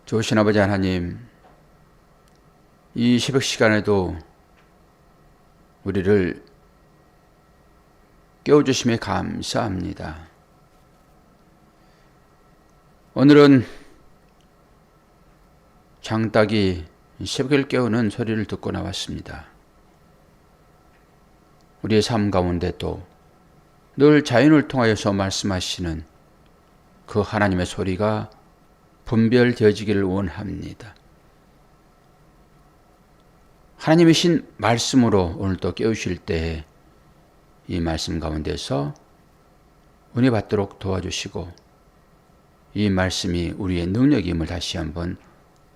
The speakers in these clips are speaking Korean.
좋으신 아버지 하나님, 이 새벽 시간에도 우리를 깨워주심에 감사합니다. 오늘은 장닭이 새벽을 깨우는 소리를 듣고 나왔습니다. 우리의 삶 가운데도 늘 자연을 통하여서 말씀하시는 그 하나님의 소리가 분별되어지기를 원합니다. 하나님이신 말씀으로 오늘도 깨우실 때에 이 말씀 가운데서 은혜 받도록 도와주시고 이 말씀이 우리의 능력임을 다시 한번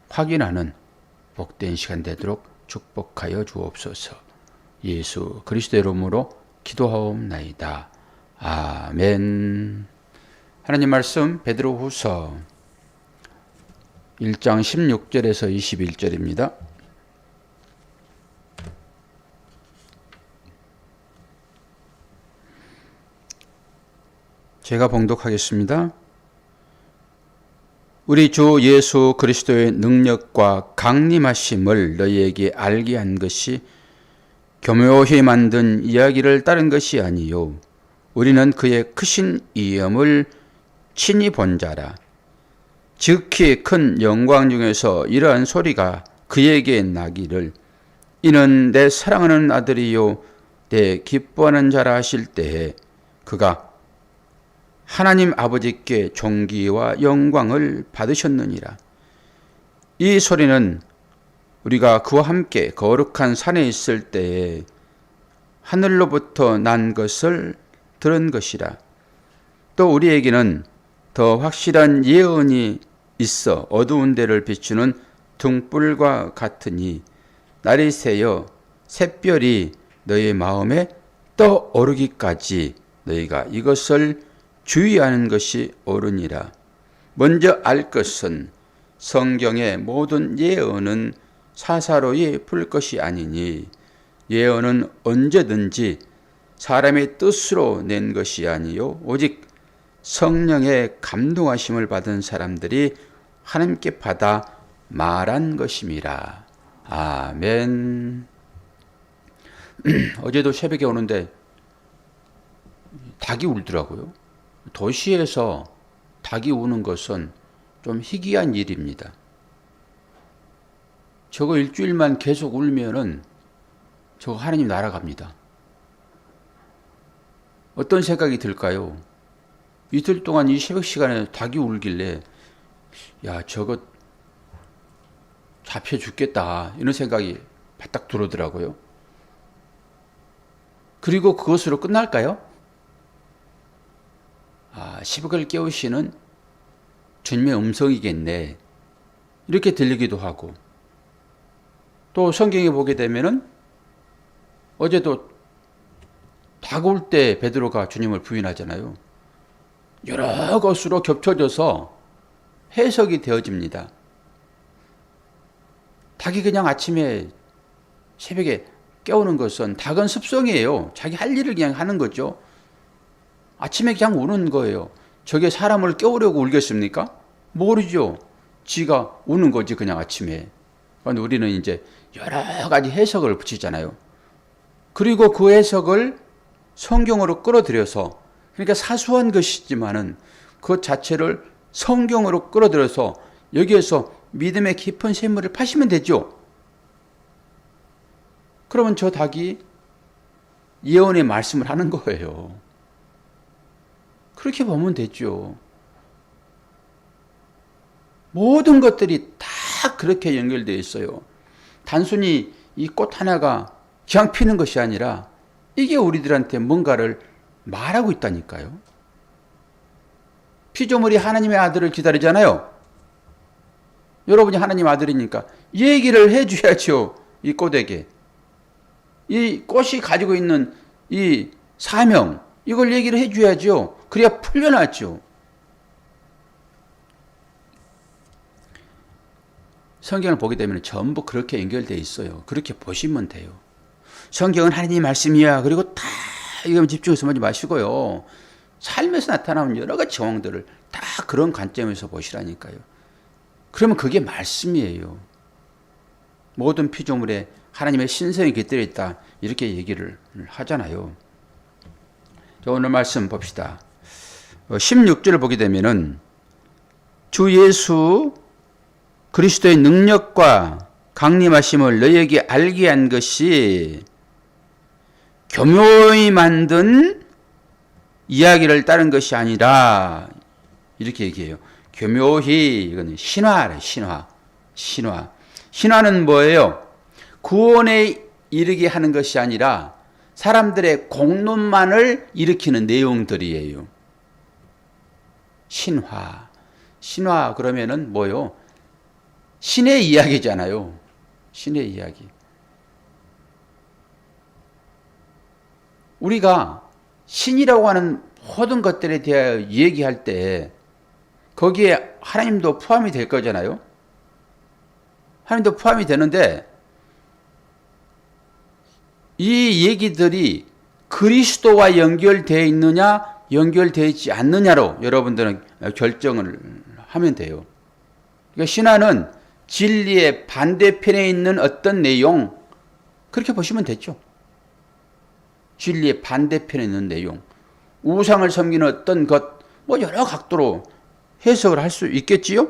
확인하는 복된 시간 되도록 축복하여 주옵소서. 예수 그리스도의 이름으로 기도하옵나이다. 아멘. 하나님 말씀 베드로후서 1장 16절에서 21절입니다. 제가 봉독하겠습니다. 우리 주 예수 그리스도의 능력과 강림하심을 너희에게 알게 한 것이 교묘히 만든 이야기를 따른 것이 아니요 우리는 그의 크신 이엄을 친히 본 자라. 지극히 큰 영광 중에서 이러한 소리가 그에게 나기를 이는 내 사랑하는 아들이요 내 기뻐하는 자라 하실 때에 그가 하나님 아버지께 존귀와 영광을 받으셨느니라. 이 소리는 우리가 그와 함께 거룩한 산에 있을 때에 하늘로부터 난 것을 들은 것이라. 또 우리에게는 더 확실한 예언이 있어 어두운 데를 비추는 등불과 같으니 날이 새어 샛별이 너희 마음에 떠오르기까지 너희가 이것을 주의하는 것이 옳으니라. 먼저 알 것은 성경의 모든 예언은 사사로이 풀 것이 아니니 예언은 언제든지 사람의 뜻으로 낸 것이 아니요 오직 성령의 감동하심을 받은 사람들이 하나님께 받아 말한 것임이라. 아멘. 어제도 새벽에 오는데 닭이 울더라고요. 도시에서 닭이 우는 것은 좀 희귀한 일입니다. 저거 일주일만 계속 울면은 저거 하나님 날아갑니다. 어떤 생각이 들까요? 이틀 동안 이 새벽 시간에 닭이 울길래 야 저거 잡혀 죽겠다 이런 생각이 바짝 들어오더라고요. 그리고 그것으로 끝날까요? 새벽을 깨우시는 주님의 음성이겠네 이렇게 들리기도 하고 또 성경에 보게 되면은 어제도 닭 울 때 베드로가 주님을 부인하잖아요. 여러 것으로 겹쳐져서 해석이 되어집니다. 닭이 그냥 아침에 새벽에 깨우는 것은 닭은 습성이에요. 자기 할 일을 그냥 하는 거죠. 아침에 그냥 우는 거예요. 저게 사람을 깨우려고 울겠습니까? 모르죠. 지가 우는 거지 그냥 아침에. 그런데 우리는 이제 여러 가지 해석을 붙이잖아요. 그리고 그 해석을 성경으로 끌어들여서 그러니까 사소한 것이지만은 그 자체를 성경으로 끌어들여서 여기에서 믿음의 깊은 샘물을 파시면 되죠. 그러면 저 닭이 예언의 말씀을 하는 거예요. 그렇게 보면 되죠. 모든 것들이 다 그렇게 연결되어 있어요. 단순히 이 꽃 하나가 그냥 피는 것이 아니라 이게 우리들한테 뭔가를 말하고 있다니까요. 피조물이 하나님의 아들을 기다리잖아요. 여러분이 하나님 아들이니까 얘기를 해줘야죠. 이 꽃에게. 이 꽃이 가지고 있는 이 사명, 이걸 얘기를 해줘야죠. 그래야 풀려났죠. 성경을 보게 되면 전부 그렇게 연결되어 있어요. 그렇게 보시면 돼요. 성경은 하나님의 말씀이야. 그리고 다 이거 집중해서 보지 마시고요. 삶에서 나타나는 여러 가지 정황들을 다 그런 관점에서 보시라니까요. 그러면 그게 말씀이에요. 모든 피조물에 하나님의 신성이 깃들어 있다. 이렇게 얘기를 하잖아요. 자, 오늘 말씀 봅시다. 16절을 보게 되면은 주 예수 그리스도의 능력과 강림하심을 너희에게 알게 한 것이 교묘히 만든 이야기를 따른 것이 아니라 이렇게 얘기해요. 교묘히 이건 신화래. 신화는 뭐예요? 구원에 이르게 하는 것이 아니라 사람들의 공론만을 일으키는 내용들이에요. 신화 그러면은 뭐요? 신의 이야기잖아요. 신의 이야기. 우리가 신이라고 하는 모든 것들에 대하여 얘기할 때 거기에 하나님도 포함이 될 거잖아요. 하나님도 포함이 되는데 이 얘기들이 그리스도와 연결되어 있느냐 연결되어 있지 않느냐로 여러분들은 결정을 하면 돼요. 그러니까 신화는 진리의 반대편에 있는 어떤 내용 그렇게 보시면 되죠. 진리의 반대편에 있는 내용, 우상을 섬기는 어떤 것, 뭐 여러 각도로 해석을 할 수 있겠지요?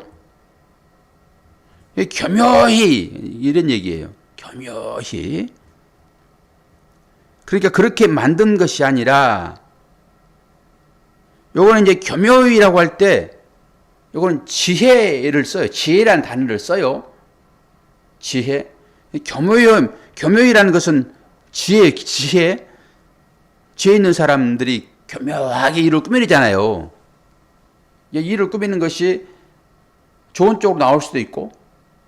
교묘히 이런 얘기예요. 교묘히. 그러니까 그렇게 만든 것이 아니라 요거는 이제 교묘히라고 할 때 요거는 지혜를 써요. 지혜라는 단어를 써요. 지혜. 교묘히라는 것은 지혜 있는 사람들이 교묘하게 일을 꾸미잖아요. 일을 꾸미는 것이 좋은 쪽으로 나올 수도 있고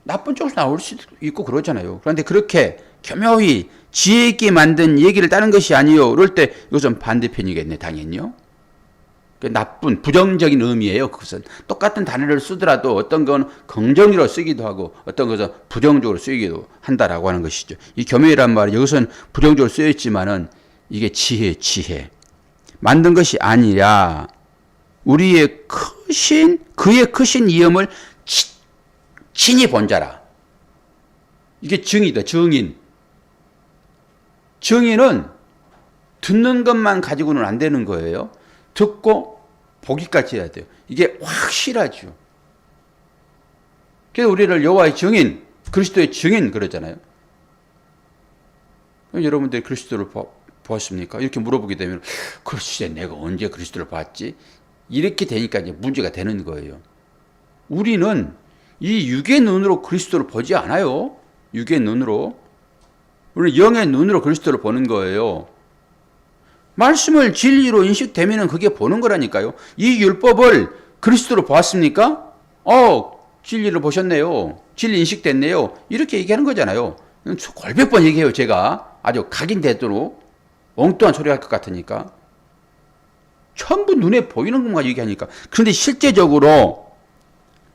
나쁜 쪽으로 나올 수도 있고 그러잖아요. 그런데 그렇게 교묘히 지혜 있게 만든 얘기를 따는 것이 아니요. 그럴 때 이것은 반대편이겠네, 당연히요. 나쁜, 부정적인 의미예요. 그것은 똑같은 단어를 쓰더라도 어떤 건 긍정적으로 쓰기도 하고 어떤 것은 부정적으로 쓰기도 한다라고 하는 것이죠. 이 교묘이란 말은 여기서는 부정적으로 쓰여 있지만은 이게 지혜. 만든 것이 아니라 우리의 그의 크신 이음을 친히 본 자라. 이게 증이다, 증인. 증인은 듣는 것만 가지고는 안 되는 거예요. 듣고 보기까지 해야 돼요. 이게 확실하죠. 그래서 우리를 여호와의 증인, 그리스도의 증인 그러잖아요. 여러분들이 그리스도를 보았습니까? 이렇게 물어보게 되면 글쎄 내가 언제 그리스도를 봤지? 이렇게 되니까 이제 문제가 되는 거예요. 우리는 이 육의 눈으로 그리스도를 보지 않아요. 육의 눈으로. 우리는 영의 눈으로 그리스도를 보는 거예요. 말씀을 진리로 인식되면 그게 보는 거라니까요. 이 율법을 그리스도로 보았습니까? 진리를 보셨네요. 진리 인식됐네요. 이렇게 얘기하는 거잖아요. 골몇 번 얘기해요, 제가. 아주 각인되도록 엉뚱한 소리 할 것 같으니까. 전부 눈에 보이는 것만 얘기하니까. 그런데 실제적으로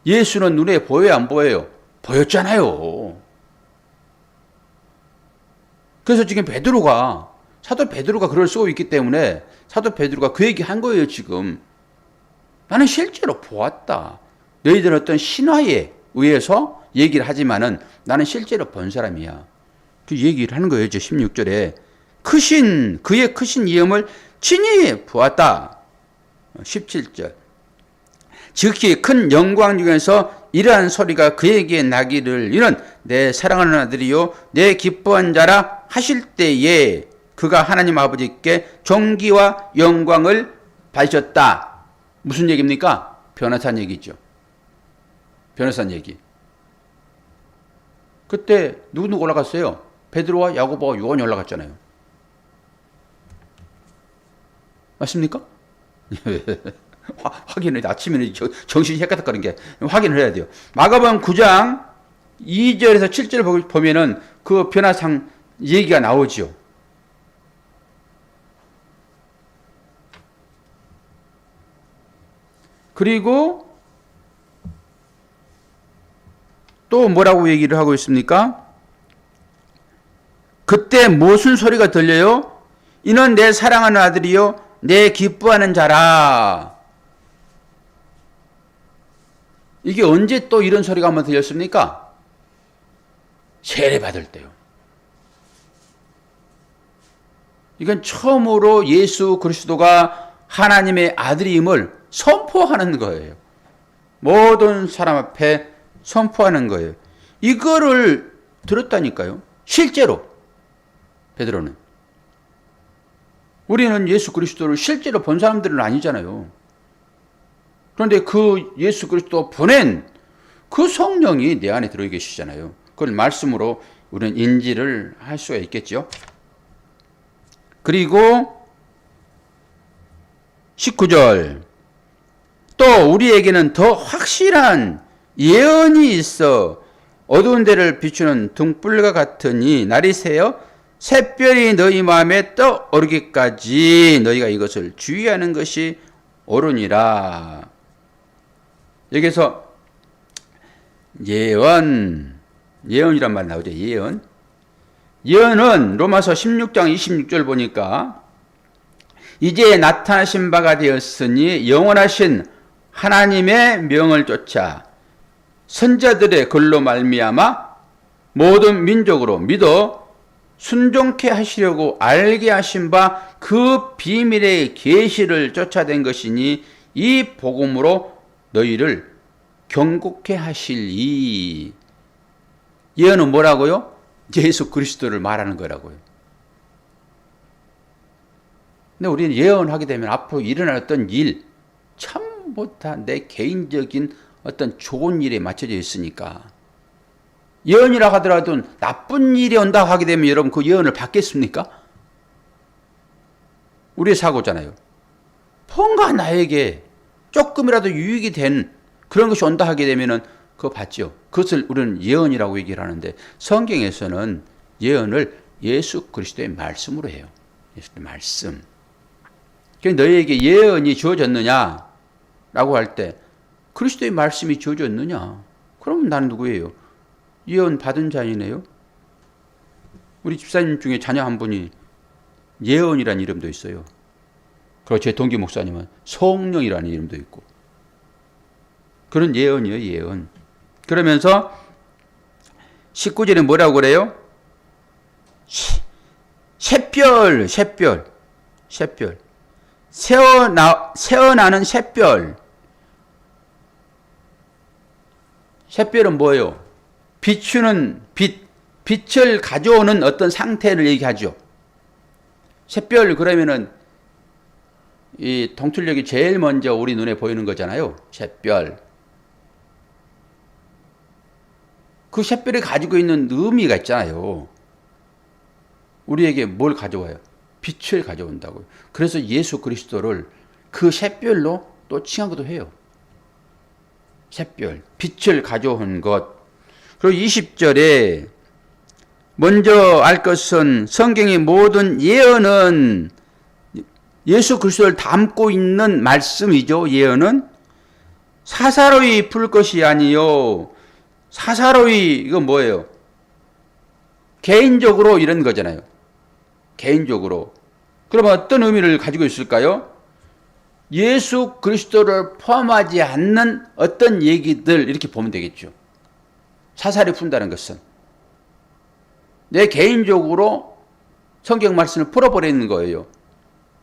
예수는 눈에 보여요, 안 보여요? 보였잖아요. 그래서 지금 사도 베드로가 글을 쓰고 있기 때문에 사도 베드로가 그 얘기 한 거예요, 지금. 나는 실제로 보았다. 너희들은 어떤 신화에 의해서 얘기를 하지만은 나는 실제로 본 사람이야. 그 얘기를 하는 거예요, 16절에. 그의 크신 이음을 친히 보았다. 17절. 즉시 큰 영광 중에서 이러한 소리가 그에게 나기를 이는 내 사랑하는 아들이요 내 기뻐한 자라 하실 때에 그가 하나님 아버지께 존귀와 영광을 받으셨다. 무슨 얘기입니까? 변화산 얘기죠. 변화산 얘기. 그때 누구 올라갔어요? 베드로와 야고보와 요한이 올라갔잖아요. 맞습니까? 확인을 아침에는 정신이 헷갈거리는 게 확인을 해야 돼요. 마가복음 9장 2절에서 7절 보면은 그 변화상 얘기가 나오죠. 그리고 또 뭐라고 얘기를 하고 있습니까? 그때 무슨 소리가 들려요? 이는 내 사랑하는 아들이요 내 기뻐하는 자라. 이게 언제 또 이런 소리가 한번 들렸습니까? 세례 받을 때요. 이건 처음으로 예수 그리스도가 하나님의 아들임을 선포하는 거예요. 모든 사람 앞에 선포하는 거예요. 이거를 들었다니까요. 실제로 베드로는. 우리는 예수 그리스도를 실제로 본 사람들은 아니잖아요. 그런데 그 예수 그리스도 보낸 그 성령이 내 안에 들어 계시잖아요. 그걸 말씀으로 우리는 인지를 할 수가 있겠죠. 그리고 19절 또 우리에게는 더 확실한 예언이 있어 어두운 데를 비추는 등불과 같으니 날이 새어 샛별이 너희 마음에 떠오르기까지 너희가 이것을 주의하는 것이 옳으니라. 여기서 예언이란 말 나오죠. 예언은 로마서 16장 26절 보니까 이제 나타나신 바가 되었으니 영원하신 하나님의 명을 쫓아 선자들의 글로 말미암아 모든 민족으로 믿어 순종케 하시려고 알게 하신 바 그 비밀의 계시를 쫓아낸 것이니 이 복음으로 너희를 경고케 하실이. 예언은 뭐라고요? 예수 그리스도를 말하는 거라고요. 근데 우리는 예언하게 되면 앞으로 일어날 어떤 일, 전부 다 내 개인적인 어떤 좋은 일에 맞춰져 있으니까. 예언이라 하더라도 나쁜 일이 온다 하게 되면 여러분 그 예언을 받겠습니까? 우리의 사고잖아요. 뭔가 나에게 조금이라도 유익이 된 그런 것이 온다 하게 되면은 그거 받죠. 그것을 우리는 예언이라고 얘기를 하는데 성경에서는 예언을 예수 그리스도의 말씀으로 해요. 예수의 말씀. 그러니까 너희에게 예언이 주어졌느냐? 라고 할 때 그리스도의 말씀이 주어졌느냐? 그러면 나는 누구예요? 예언 받은 자이네요. 우리 집사님 중에 자녀 한 분이 예언이라는 이름도 있어요. 그리고 제 동기 목사님은 성령이라는 이름도 있고. 그런 예언이에요, 예언. 그러면서 19절에 뭐라고 그래요? 샛별. 새어나는 샛별. 샛별은 뭐예요? 비추는 빛을 가져오는 어떤 상태를 얘기하죠. 샛별 그러면은 이 동틀력이 제일 먼저 우리 눈에 보이는 거잖아요. 샛별. 그 샛별이 가지고 있는 의미가 있잖아요. 우리에게 뭘 가져와요? 빛을 가져온다고요. 그래서 예수 그리스도를 그 샛별로 또 칭하기도 해요. 샛별, 빛을 가져온 것. 그리고 20절에 먼저 알 것은 성경의 모든 예언은 예수 그리스도를 담고 있는 말씀이죠. 예언은 사사로이 풀 것이 아니요. 사사로이 이거 뭐예요? 개인적으로 이런 거잖아요. 개인적으로. 그러면 어떤 의미를 가지고 있을까요? 예수 그리스도를 포함하지 않는 어떤 얘기들 이렇게 보면 되겠죠. 사사리 푼다는 것은 내 개인적으로 성경 말씀을 풀어버리는 거예요.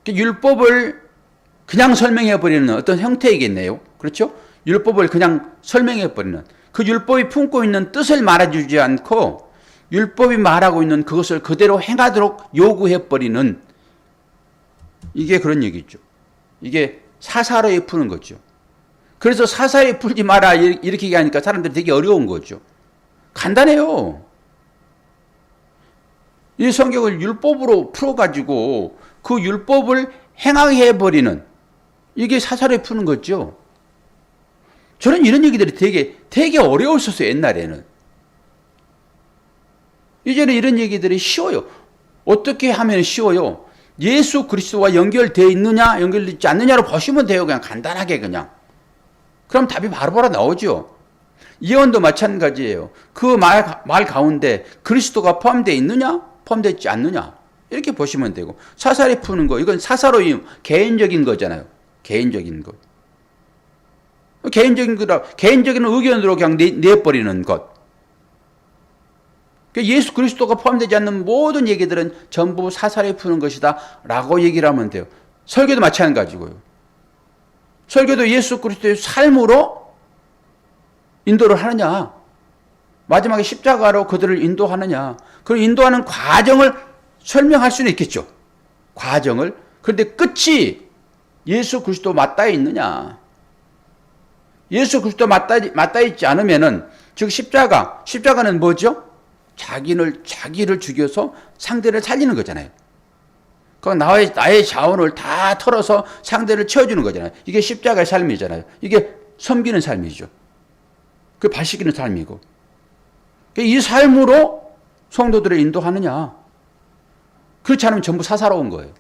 율법을 그냥 설명해버리는 어떤 형태이겠네요. 그렇죠? 율법을 그냥 설명해버리는 그 율법이 품고 있는 뜻을 말해주지 않고 율법이 말하고 있는 그것을 그대로 행하도록 요구해버리는 이게 그런 얘기죠. 이게 사사로이 푸는 거죠. 그래서 사사로이 풀지 마라 이렇게 얘기하니까 사람들이 되게 어려운 거죠. 간단해요. 이 성경을 율법으로 풀어가지고 그 율법을 행하게 해버리는 이게 사사로이 푸는 거죠. 저는 이런 얘기들이 되게 어려웠었어요. 옛날에는. 이제는 이런 얘기들이 쉬워요. 어떻게 하면 쉬워요? 예수 그리스도와 연결되어 있느냐 연결되어 있지 않느냐로 보시면 돼요. 그냥 간단하게 그냥. 그럼 답이 바로바로 나오죠. 예언도 마찬가지예요. 그 말 가운데 그리스도가 포함되어 있느냐 포함되어 있지 않느냐 이렇게 보시면 되고, 사사리 푸는 거, 이건 사사로이 개인적인 거잖아요. 개인적인 것. 개인적인 의견으로 그냥 내버리는 것. 예수 그리스도가 포함되지 않는 모든 얘기들은 전부 사사리 푸는 것이다 라고 얘기를 하면 돼요. 설교도 마찬가지고요. 설교도 예수 그리스도의 삶으로 인도를 하느냐, 마지막에 십자가로 그들을 인도하느냐, 그 인도하는 과정을 설명할 수는 있겠죠. 과정을. 그런데 끝이 예수 그리스도 맞닿아 있느냐. 예수 그리스도 맞닿아 있지 않으면은, 즉 십자가는 뭐죠? 자기를 죽여서 상대를 살리는 거잖아요. 그 나의 자원을 다 털어서 상대를 채워주는 거잖아요. 이게 십자가의 삶이잖아요. 이게 섬기는 삶이죠. 그 발시키는 삶이고. 이 삶으로 성도들을 인도하느냐. 그렇지 않으면 전부 사사로운 거예요.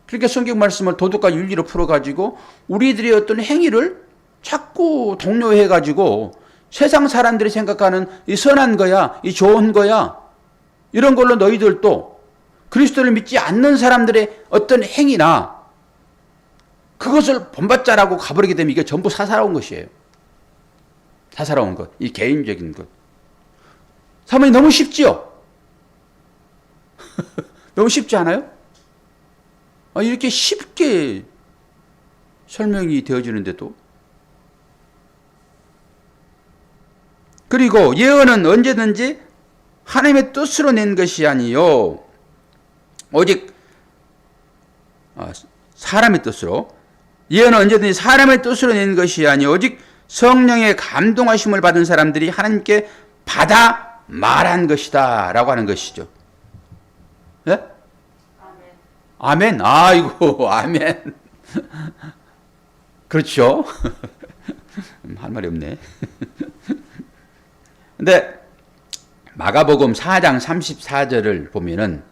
그러니까 성경 말씀을 도덕과 윤리로 풀어가지고 우리들의 어떤 행위를 자꾸 독려해가지고 세상 사람들이 생각하는 이 선한 거야, 이 좋은 거야, 이런 걸로 너희들도 그리스도를 믿지 않는 사람들의 어떤 행위나 그것을 본받자라고 가버리게 되면 이게 전부 사사로운 것이에요. 사사로운 것, 이 개인적인 것. 사모님 너무 쉽지요? 너무 쉽지 않아요? 이렇게 쉽게 설명이 되어지는데도. 그리고 예언은 언제든지 하나님의 뜻으로 낸 것이 아니요 오직 사람의 뜻으로, 예언은 언제든지 사람의 뜻으로 낸 것이 아니요 오직 성령의 감동하심을 받은 사람들이 하나님께 받아 말한 것이다 라고 하는 것이죠. 네? 아멘. 아이고, 아멘. 그렇죠. 할 말이 없네. 근데 마가복음 4장 34절을 보면은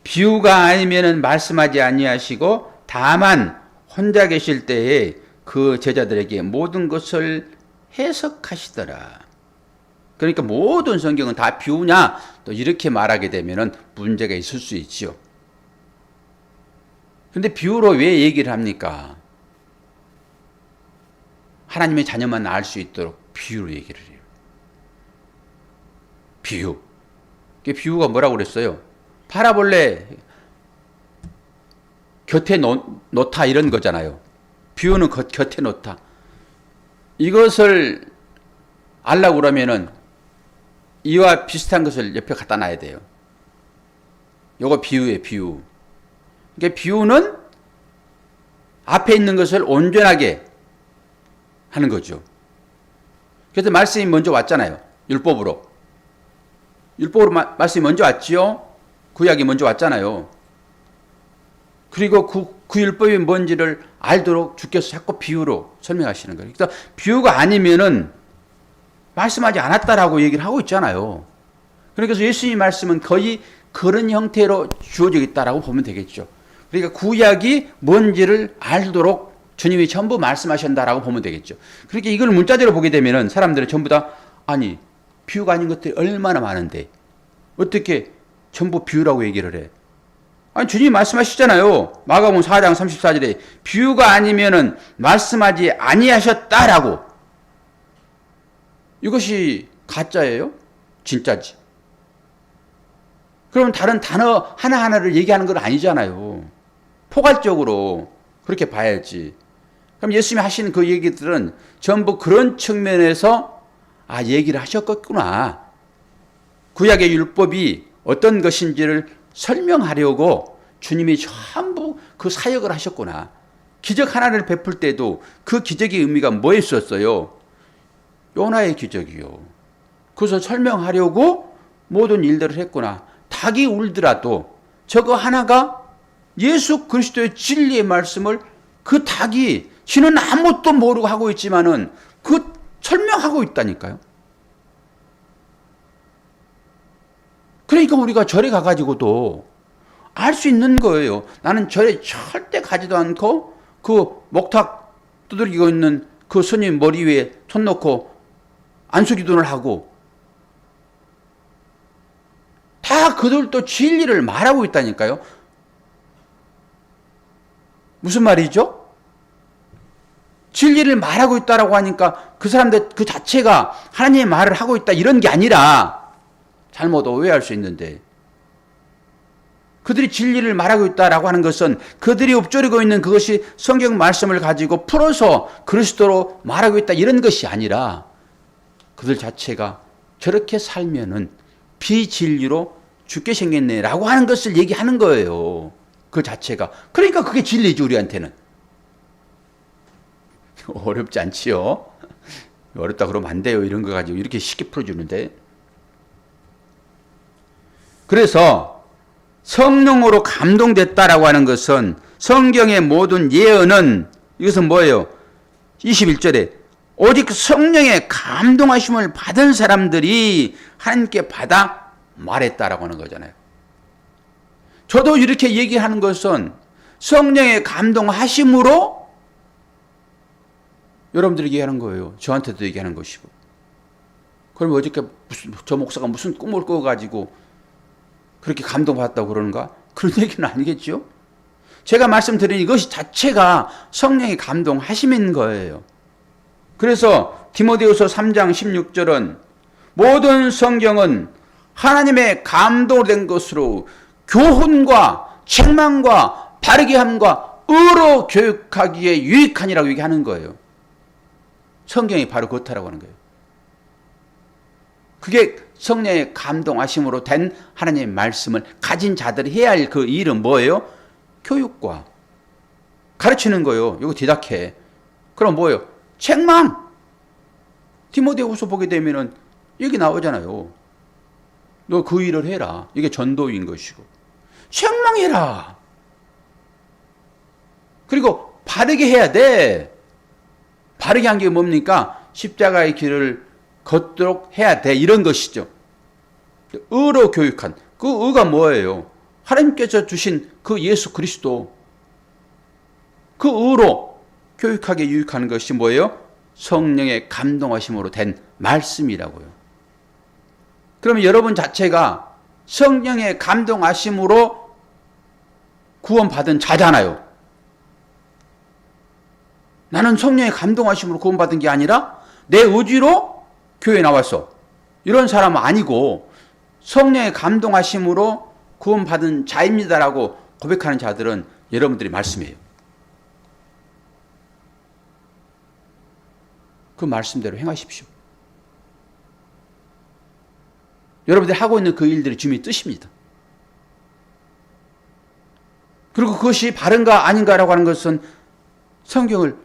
비유가 아니면은 말씀하지 아니하시고 다만 혼자 계실 때에 그 제자들에게 모든 것을 해석하시더라. 그러니까 모든 성경은 다 비유냐 또 이렇게 말하게 되면은 문제가 있을 수 있지요. 근데 비유로 왜 얘기를 합니까? 하나님의 자녀만 알 수 있도록 비유로 얘기를 해요. 비유. 비유가 뭐라고 그랬어요? 파라볼레 곁에 놓다 이런 거잖아요. 비유는 곁에 놓다. 이것을 알라고 그러면은 이와 비슷한 것을 옆에 갖다 놔야 돼요. 요거 비유예요, 비유. 그러니까 비유는 앞에 있는 것을 온전하게 하는 거죠. 그래서 말씀이 먼저 왔잖아요. 율법으로 말씀이 먼저 왔지요. 구약이 먼저 왔잖아요. 그리고 그 율법이 뭔지를 알도록 주께서 자꾸 비유로 설명하시는 거예요. 그래서 비유가 아니면은 말씀하지 않았다라고 얘기를 하고 있잖아요. 그러니까 예수님 말씀은 거의 그런 형태로 주어져 있다라고 보면 되겠죠. 그러니까 구약이 뭔지를 알도록 주님이 전부 말씀하신다라고 보면 되겠죠. 그러니까 이걸 문자대로 보게 되면은 사람들은 전부 다 아니 비유가 아닌 것들이 얼마나 많은데 어떻게 전부 비유라고 얘기를 해? 아니 주님이 말씀하시잖아요. 마가복음 4장 34절에 비유가 아니면은 말씀하지 아니하셨다라고. 이것이 가짜예요? 진짜지? 그럼 다른 단어 하나하나를 얘기하는 건 아니잖아요. 포괄적으로 그렇게 봐야지. 그럼 예수님이 하시는 그 얘기들은 전부 그런 측면에서 얘기를 하셨겠구나. 구약의 율법이 어떤 것인지를 설명하려고 주님이 전부 그 사역을 하셨구나. 기적 하나를 베풀 때도 그 기적의 의미가 뭐였었어요? 요나의 기적이요. 그것을 설명하려고 모든 일들을 했구나. 닭이 울더라도 저거 하나가 예수 그리스도의 진리의 말씀을 그 닭이 지는 아무것도 모르고 하고 있지만은 그 설명하고 있다니까요. 그러니까 우리가 절에 가가지고도 알 수 있는 거예요. 나는 절에 절대 가지도 않고 그 목탁 두들기고 있는 그 스님 머리 위에 손 놓고 안수기도를 하고 다 그들도 진리를 말하고 있다니까요. 무슨 말이죠? 진리를 말하고 있다라고 하니까 그 사람들 그 자체가 하나님의 말을 하고 있다 이런 게 아니라 잘못 오해할 수 있는데, 그들이 진리를 말하고 있다라고 하는 것은 그들이 읊조리고 있는 그것이 성경 말씀을 가지고 풀어서 그리스도로 말하고 있다 이런 것이 아니라 그들 자체가 저렇게 살면은 비진리로 죽게 생겼네라고 하는 것을 얘기하는 거예요. 그 자체가. 그러니까 그게 진리죠, 우리한테는. 어렵지 않지요? 어렵다 그러면 안 돼요. 이런 거 가지고 이렇게 쉽게 풀어주는데. 그래서 성령으로 감동됐다라고 하는 것은 성경의 모든 예언은 이것은 뭐예요? 21절에 오직 성령의 감동하심을 받은 사람들이 하나님께 받아 말했다라고 하는 거잖아요. 저도 이렇게 얘기하는 것은 성령의 감동하심으로 여러분들에게 얘기하는 거예요. 저한테도 얘기하는 것이고. 그럼 어저께 저 목사가 무슨 꿈을 꿔가지고 그렇게 감동받았다고 그러는가? 그런 얘기는 아니겠죠? 제가 말씀드린 이것이 자체가 성령의 감동하심인 거예요. 그래서 디모데후서 3장 16절은 모든 성경은 하나님의 감동으로 된 것으로 교훈과 책망과 바르게 함과 의로 교육하기에 유익하니라고 얘기하는 거예요. 성경이 바로 그렇다라고 하는 거예요. 그게 성령의 감동하심으로 된 하나님의 말씀을 가진 자들이 해야 할 그 일은 뭐예요? 교육과 가르치는 거예요. 이거 디다케. 그럼 뭐예요? 책망. 디모데후서 보게 되면은 여기 나오잖아요. 너 그 일을 해라. 이게 전도인 것이고. 책망해라. 그리고 바르게 해야 돼. 바르게 한 게 뭡니까? 십자가의 길을 걷도록 해야 돼. 이런 것이죠. 의로 교육한. 그 의가 뭐예요? 하나님께서 주신 그 예수 그리스도. 그 의로 교육하게 유익하는 것이 뭐예요? 성령의 감동하심으로 된 말씀이라고요. 그러면 여러분 자체가 성령의 감동하심으로 구원받은 자잖아요. 나는 성령의 감동하심으로 구원받은 게 아니라 내 의지로 교회에 나왔어. 이런 사람은 아니고 성령의 감동하심으로 구원받은 자입니다라고 고백하는 자들은 여러분들이 말씀이에요. 그 말씀대로 행하십시오. 여러분들이 하고 있는 그 일들이 주님의 뜻입니다. 그리고 그것이 바른가 아닌가라고 하는 것은 성경을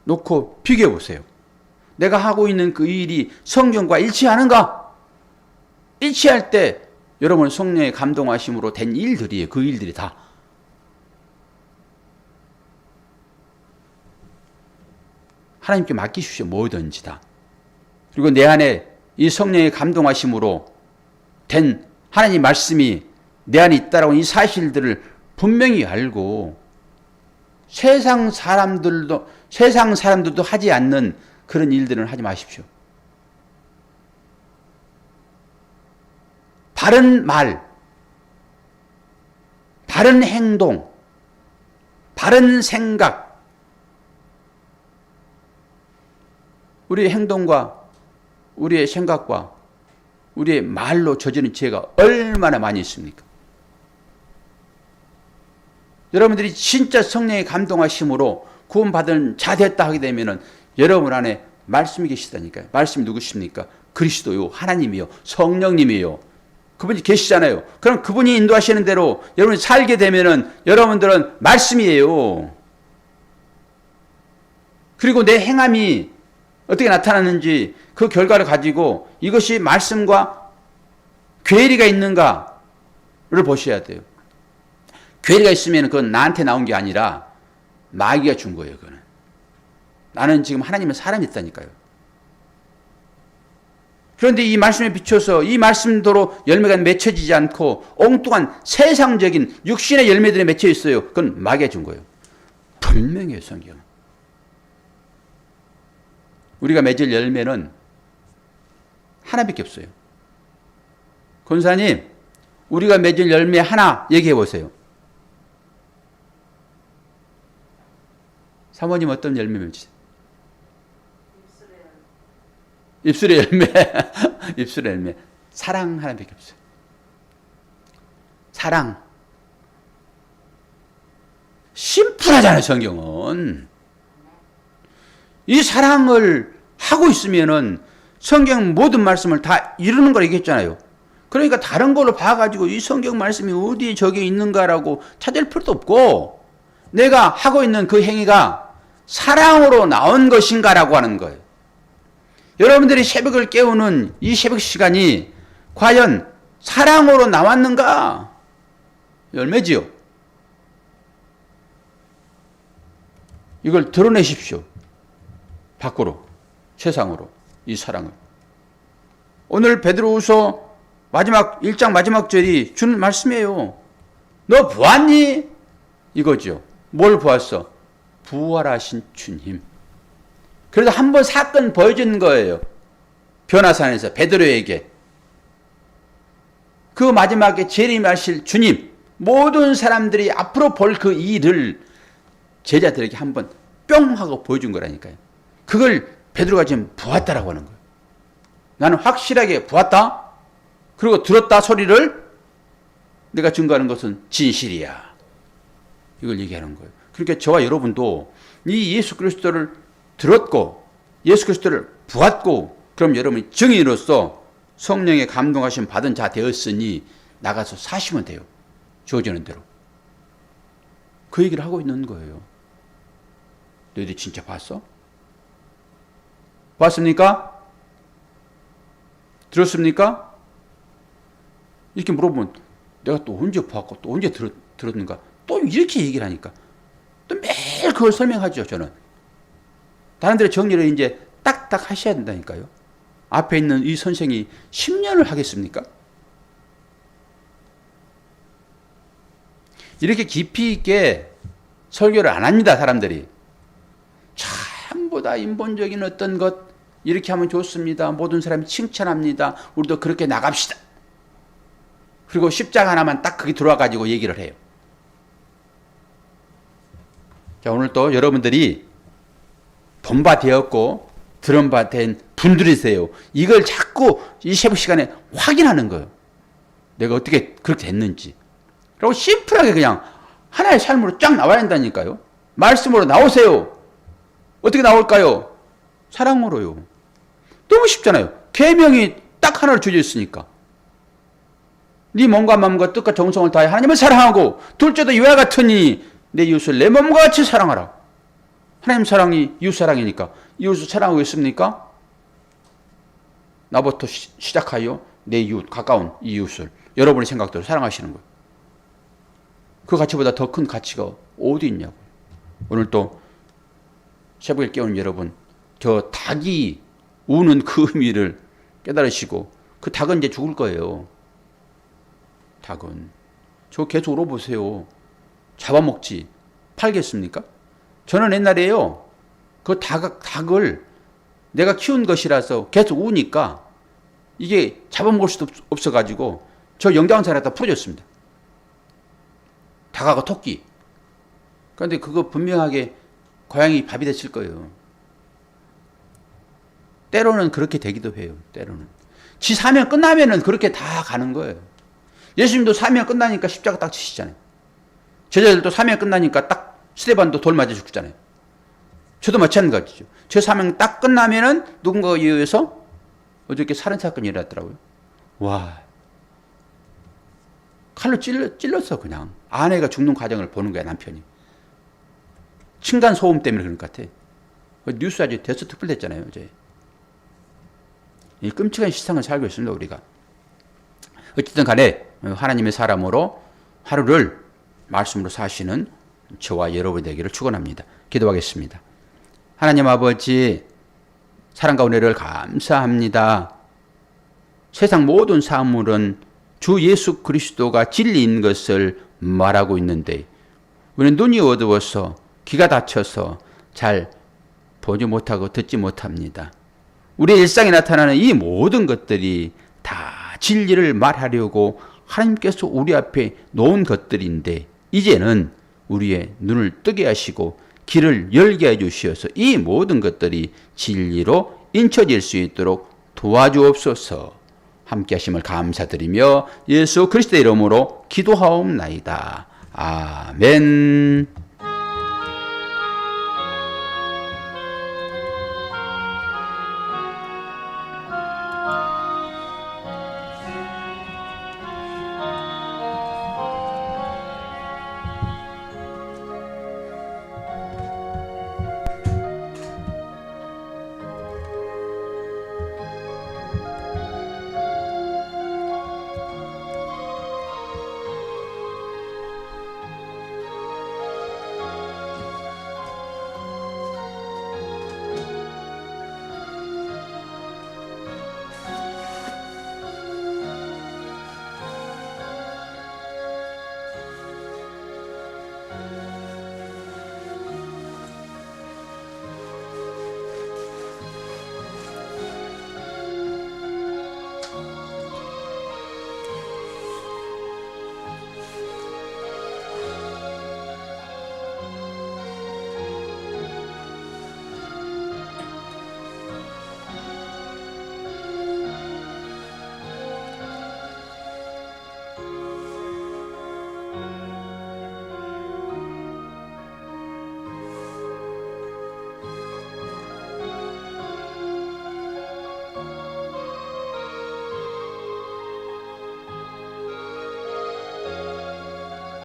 놓고 비교해 보세요. 내가 하고 있는 그 일이 성경과 일치하는가? 일치할 때 여러분 성령의 감동하심으로 된 일들이에요. 그 일들이 다. 하나님께 맡기십시오. 뭐든지 다. 그리고 내 안에 이 성령의 감동하심으로 된 하나님 말씀이 내 안에 있다라고 이 사실들을 분명히 알고 세상 사람들도 하지 않는 그런 일들은 하지 마십시오. 바른 말, 바른 행동, 바른 생각. 우리의 행동과 우리의 생각과 우리의 말로 저지른 죄가 얼마나 많이 있습니까? 여러분들이 진짜 성령의 감동하심으로 구원받은 자 됐다 하게 되면은 여러분 안에 말씀이 계시다니까요. 말씀이 누구십니까? 그리스도요, 하나님이요, 성령님이요. 그분이 계시잖아요. 그럼 그분이 인도하시는 대로 여러분이 살게 되면은 여러분들은 말씀이에요. 그리고 내 행함이 어떻게 나타나는지 그 결과를 가지고 이것이 말씀과 괴리가 있는가를 보셔야 돼요. 괴리가 있으면 그건 나한테 나온 게 아니라 마귀가 준 거예요. 그거는. 나는 지금 하나님의 사람이 있다니까요. 그런데 이 말씀에 비춰서 이 말씀대로 열매가 맺혀지지 않고 엉뚱한 세상적인 육신의 열매들이 맺혀 있어요. 그건 마귀가 준 거예요. 분명해요, 성경은. 우리가 맺을 열매는 하나밖에 없어요. 권사님, 우리가 맺을 열매 하나 얘기해 보세요. 사모님 어떤 열매 맺으세요? 입술의 열매. 입술의 열매. 사랑 하나밖에 없어요. 사랑. 심플하잖아요, 성경은. 이 사랑을 하고 있으면은 성경 모든 말씀을 다 이루는 걸 얘기했잖아요. 그러니까 다른 걸로 봐가지고 이 성경 말씀이 어디에 저게 있는가라고 찾을 필요도 없고, 내가 하고 있는 그 행위가 사랑으로 나온 것인가라고 하는 거예요. 여러분들이 새벽을 깨우는 이 새벽 시간이 과연 사랑으로 나왔는가? 열매지요. 이걸 드러내십시오. 밖으로, 세상으로, 이 사랑을. 오늘 베드로후서 마지막 1장 마지막 절이 주는 말씀이에요. 너 보았니? 이거죠. 뭘 보았어? 부활하신 주님. 그래서 한번 사건 보여준 거예요. 변화산에서 베드로에게. 그 마지막에 재림하실 주님, 모든 사람들이 앞으로 볼 그 일을 제자들에게 한번 뿅 하고 보여준 거라니까요. 그걸 베드로가 지금 보았다라고 하는 거예요. 나는 확실하게 보았다. 그리고 들었다 소리를 내가 증거하는 것은 진실이야. 이걸 얘기하는 거예요. 그러니까 저와 여러분도 이 예수 그리스도를 들었고 예수 그리스도를 보았고, 그럼 여러분이 증인으로서 성령의 감동하심 받은 자 되었으니 나가서 사시면 돼요. 주어지는 대로. 그 얘기를 하고 있는 거예요. 너희들 진짜 봤어? 봤습니까? 들었습니까? 이렇게 물어보면 내가 또 언제 봤고 또 언제 들었는가? 또 이렇게 얘기를 하니까 또 매일 그걸 설명하죠. 저는 다른 데로 정리를 이제 딱딱 하셔야 된다니까요. 앞에 있는 이 선생이 10년을 하겠습니까? 이렇게 깊이 있게 설교를 안 합니다. 사람들이 전부 다 인본적인 어떤 것 이렇게 하면 좋습니다. 모든 사람이 칭찬합니다. 우리도 그렇게 나갑시다. 그리고 십자가 하나만 딱 그게 들어와 가지고 얘기를 해요. 자, 오늘 또 여러분들이 본 바 되었고 들은 바 된 분들이세요. 이걸 자꾸 이 새벽 시간에 확인하는 거예요. 내가 어떻게 그렇게 됐는지. 그리고 심플하게 그냥 하나의 삶으로 쫙 나와야 한다니까요. 말씀으로 나오세요. 어떻게 나올까요? 사랑으로요. 너무 쉽잖아요. 계명이 딱 하나로 주어져 있으니까. 네 몸과 마음과 뜻과 정성을 다해 하나님을 사랑하고 둘째도 이와 같으니 내 이웃을 내 몸과 같이 사랑하라. 하나님 사랑이 이웃 사랑이니까 이웃을 사랑하고 있습니까? 나부터 시작하여 내 이웃, 가까운 이웃을 여러분의 생각대로 사랑하시는 거예요. 그 가치보다 더 큰 가치가 어디 있냐고. 오늘 또 새벽에 깨우는 여러분, 저 닭이 우는 그 의미를 깨달으시고, 그 닭은 이제 죽을 거예요. 닭은. 저 계속 울어보세요. 잡아먹지. 팔겠습니까? 저는 옛날에요, 그 닭을 내가 키운 것이라서 계속 우니까 이게 잡아먹을 수도 없어가지고 저 영장사에다 풀어줬습니다. 닭하고 토끼. 그런데 그거 분명하게 고양이 밥이 됐을 거예요. 때로는 그렇게 되기도 해요. 때로는. 지 사명 끝나면은 그렇게 다 가는 거예요. 예수님도 사명 끝나니까 십자가 딱 지시잖아요. 제자들도 사명 끝나니까 딱 스데반도 돌 맞아 죽잖아요. 저도 마찬가지죠. 제 사명 딱 끝나면은 누군가에 의해서 어저께 살인사건이 일어났더라고요. 와. 칼로 찔렀어, 그냥. 아내가 죽는 과정을 보는 거야, 남편이. 층간소음 때문에 그런 것 같아. 뉴스 아주 대서특필됐잖아요, 어제. 이 끔찍한 시상을 살고 있습니다, 우리가. 어쨌든 간에 하나님의 사람으로 하루를 말씀으로 사시는 저와 여러분이 되기를 축원합니다. 기도하겠습니다. 하나님 아버지, 사랑과 은혜를 감사합니다. 세상 모든 사물은 주 예수 그리스도가 진리인 것을 말하고 있는데 우리는 눈이 어두워서 귀가 닫혀서 잘 보지 못하고 듣지 못합니다. 우리의 일상에 나타나는 이 모든 것들이 다 진리를 말하려고 하나님께서 우리 앞에 놓은 것들인데 이제는 우리의 눈을 뜨게 하시고 길을 열게 해주시어서 이 모든 것들이 진리로 인쳐질 수 있도록 도와주옵소서. 함께 하심을 감사드리며 예수 그리스도의 이름으로 기도하옵나이다. 아멘.